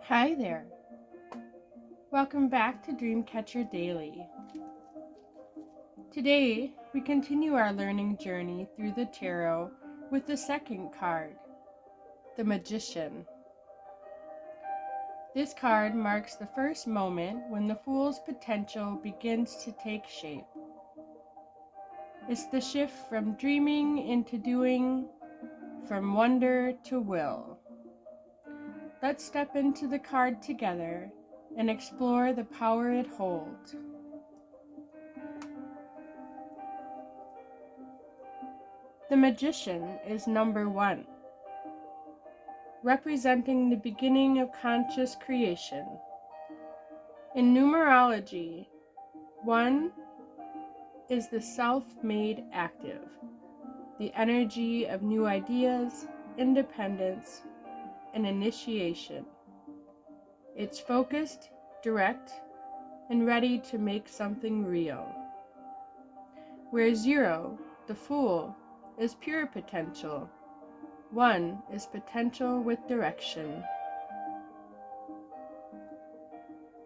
Hi there. Welcome back to Dreamkatcher Daily. Today, we continue our learning journey through the tarot with the second card, the Magician. This card marks the first moment when the Fool's potential begins to take shape. It's the shift from dreaming into doing, from wonder to will. Let's step into the card together and explore the power it holds. The Magician is number 1, representing the beginning of conscious creation. In numerology, 1 is the self-made active, the energy of new ideas, independence, and initiation. It's focused, direct, and ready to make something real. Where 0, the Fool, is pure potential, 1 is potential with direction.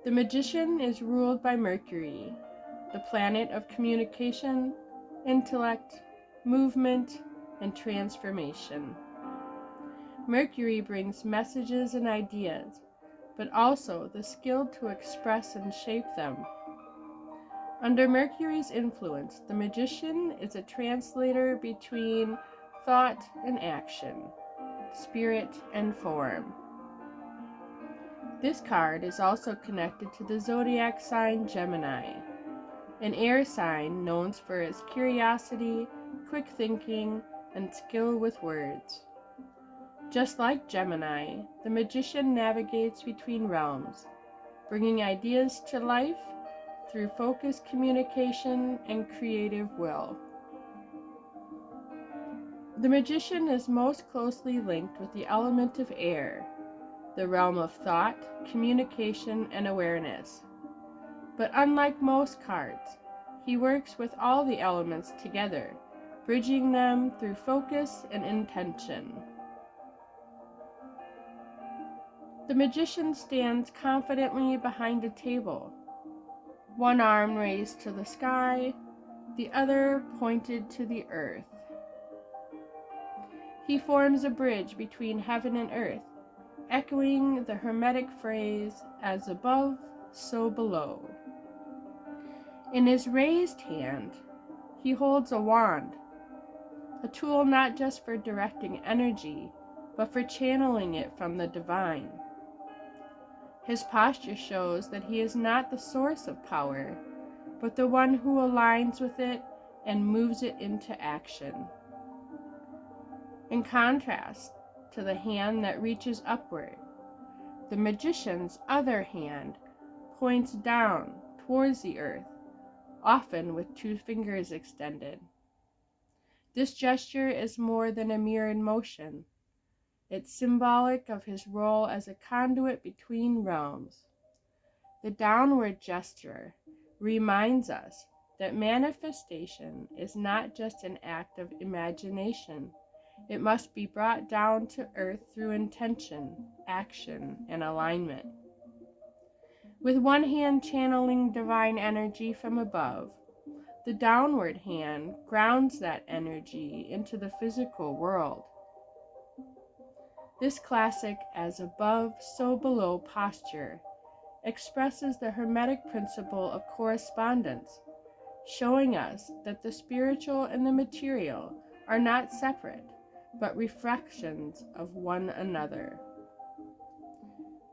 The Magician is ruled by Mercury, the planet of communication, intellect, movement, and transformation. Mercury brings messages and ideas, but also the skill to express and shape them. Under Mercury's influence, the Magician is a translator between thought and action, spirit and form. This card is also connected to the zodiac sign Gemini, an air sign known for its curiosity, quick thinking, and skill with words. Just like Gemini, the Magician navigates between realms, bringing ideas to life through focused communication and creative will. The Magician is most closely linked with the element of air, the realm of thought, communication, and awareness. But unlike most cards, he works with all the elements together, bridging them through focus and intention. The Magician stands confidently behind a table, one arm raised to the sky, the other pointed to the earth. He forms a bridge between heaven and earth, echoing the Hermetic phrase, "As above, so below." In his raised hand, he holds a wand, a tool not just for directing energy, but for channeling it from the divine. His posture shows that he is not the source of power, but the one who aligns with it and moves it into action. In contrast to the hand that reaches upward, the Magician's other hand points down towards the earth, often with 2 fingers extended. This gesture is more than a mere motion. It's symbolic of his role as a conduit between realms. The downward gesture reminds us that manifestation is not just an act of imagination. It must be brought down to earth through intention, action, and alignment. With one hand channeling divine energy from above, the downward hand grounds that energy into the physical world. This classic "as above, so below" posture expresses the Hermetic principle of correspondence, showing us that the spiritual and the material are not separate, but reflections of one another.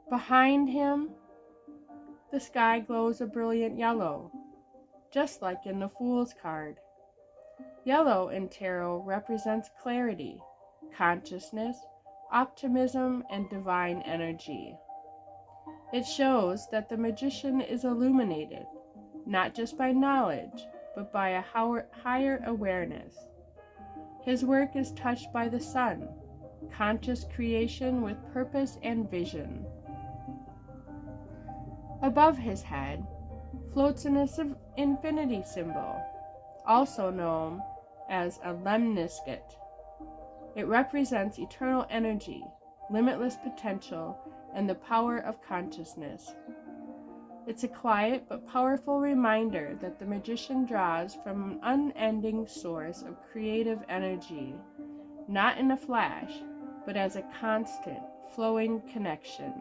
Behind him, the sky glows a brilliant yellow, just like in the Fool's card. Yellow in tarot represents clarity, consciousness, optimism, and divine energy. It shows that the Magician is illuminated, not just by knowledge, but by a higher awareness. His work is touched by the sun, conscious creation with purpose and vision. Above his head floats an infinity symbol, also known as a lemniscate, It represents eternal energy, limitless potential, and the power of consciousness. It's a quiet but powerful reminder that the magician draws from an unending source of creative energy, not in a flash, but as a constant, flowing connection.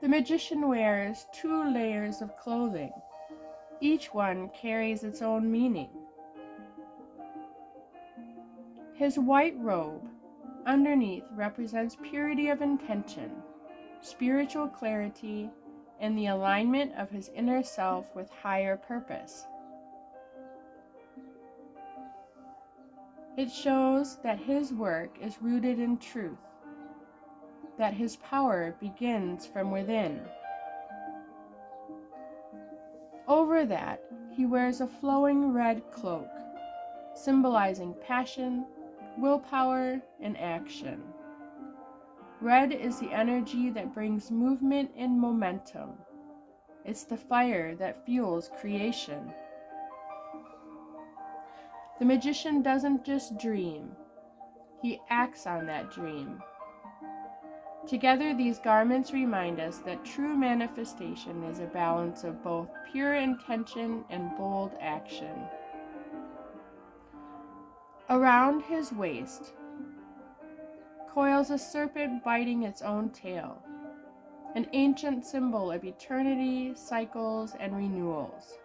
The magician wears 2 layers of clothing. Each one carries its own meaning. His white robe underneath represents purity of intention, spiritual clarity, and the alignment of his inner self with higher purpose. It shows that his work is rooted in truth, that his power begins from within. Over that, he wears a flowing red cloak, symbolizing passion, willpower, and action. Red is the energy that brings movement and momentum. It's the fire that fuels creation. The magician doesn't just dream, he acts on that dream. Together, these garments remind us that true manifestation is a balance of both pure intention and bold action. Around his waist coils a serpent biting its own tail, an ancient symbol of eternity, cycles, and renewals.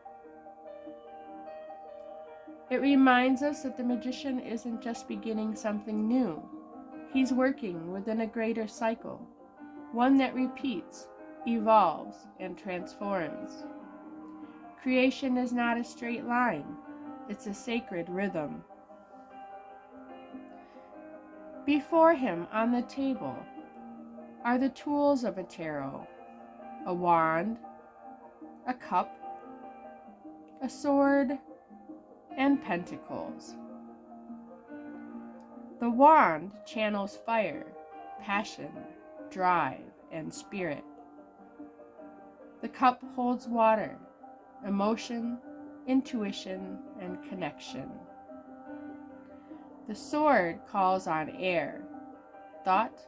It reminds us that the magician isn't just beginning something new. He's working within a greater cycle, one that repeats, evolves, and transforms. Creation is not a straight line, it's a sacred rhythm. Before him on the table are the tools of a tarot: a wand, a cup, a sword, and pentacles. The wand channels fire, passion, drive, and spirit. The cup holds water, emotion, intuition, and connection. The sword calls on air, thought,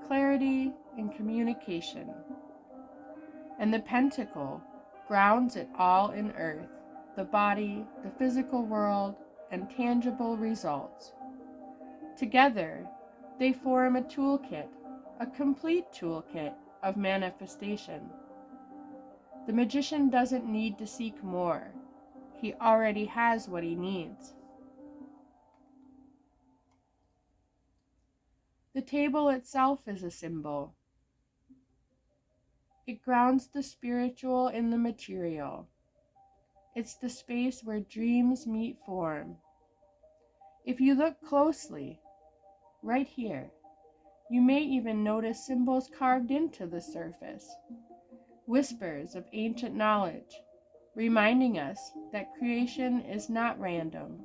clarity, and communication. And the pentacle grounds it all in earth, the body, the physical world, and tangible results. Together, they form a toolkit, a complete toolkit of manifestation. The magician doesn't need to seek more. He already has what he needs. The table itself is a symbol. It grounds the spiritual in the material. It's the space where dreams meet form. If you look closely, right here, you may even notice symbols carved into the surface, whispers of ancient knowledge, reminding us that creation is not random.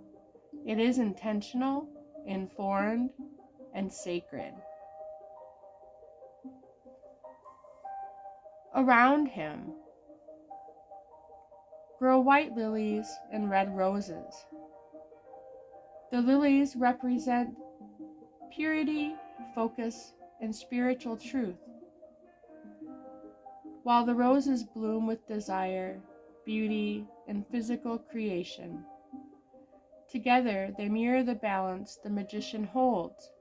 It is intentional, informed, and sacred. Around him grow white lilies and red roses. The lilies represent purity, focus, and spiritual truth, while the roses bloom with desire, beauty, and physical creation. Together, they mirror the balance the magician holds.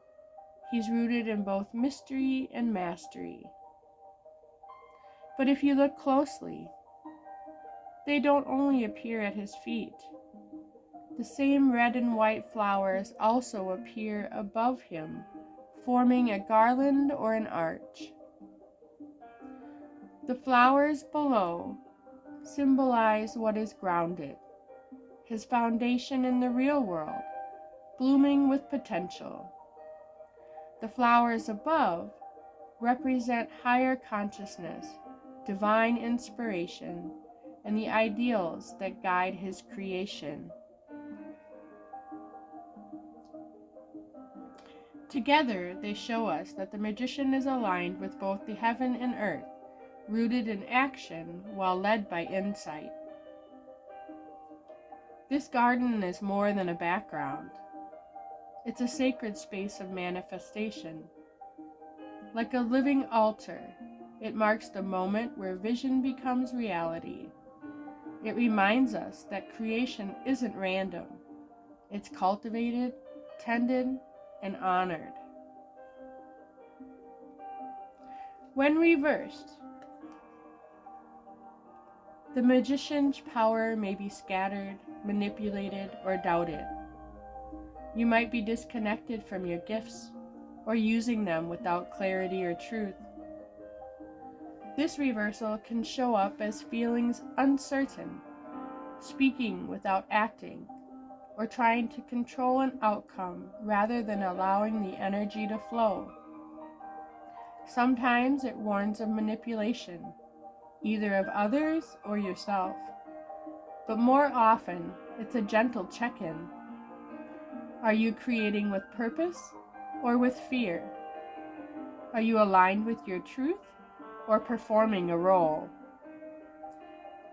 He's rooted in both mystery and mastery. But if you look closely, they don't only appear at his feet. The same red and white flowers also appear above him, forming a garland or an arch. The flowers below symbolize what is grounded, his foundation in the real world, blooming with potential. The flowers above represent higher consciousness, divine inspiration, and the ideals that guide his creation. Together, they show us that the magician is aligned with both the heaven and earth, rooted in action while led by insight. This garden is more than a background. It's a sacred space of manifestation. Like a living altar, it marks the moment where vision becomes reality. It reminds us that creation isn't random. It's cultivated, tended, and honored. When reversed, the magician's power may be scattered, manipulated, or doubted. You might be disconnected from your gifts or using them without clarity or truth. This reversal can show up as feelings uncertain, speaking without acting, or trying to control an outcome rather than allowing the energy to flow. Sometimes it warns of manipulation, either of others or yourself, but more often it's a gentle check-in. Are you creating with purpose or with fear? Are you aligned with your truth or performing a role?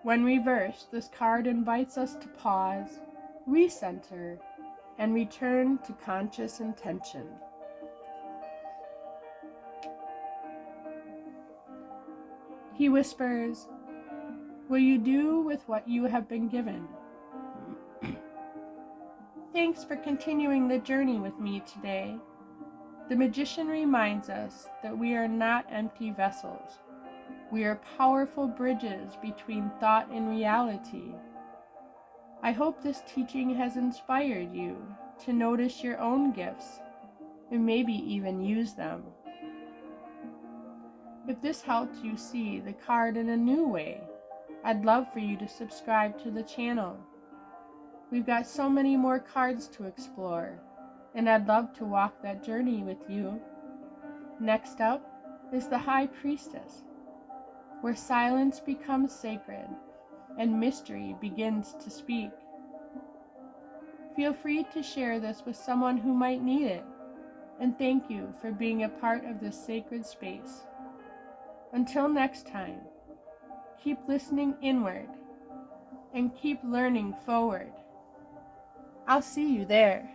When reversed, this card invites us to pause, recenter, and return to conscious intention. He whispers, "Will you do with what you have been given?" Thanks for continuing the journey with me today. The magician reminds us that we are not empty vessels. We are powerful bridges between thought and reality. I hope this teaching has inspired you to notice your own gifts and maybe even use them. If this helped you see the card in a new way, I'd love for you to subscribe to the channel. We've got so many more cards to explore, and I'd love to walk that journey with you. Next up is the High Priestess, where silence becomes sacred and mystery begins to speak. Feel free to share this with someone who might need it, and thank you for being a part of this sacred space. Until next time, keep listening inward and keep learning forward. I'll see you there.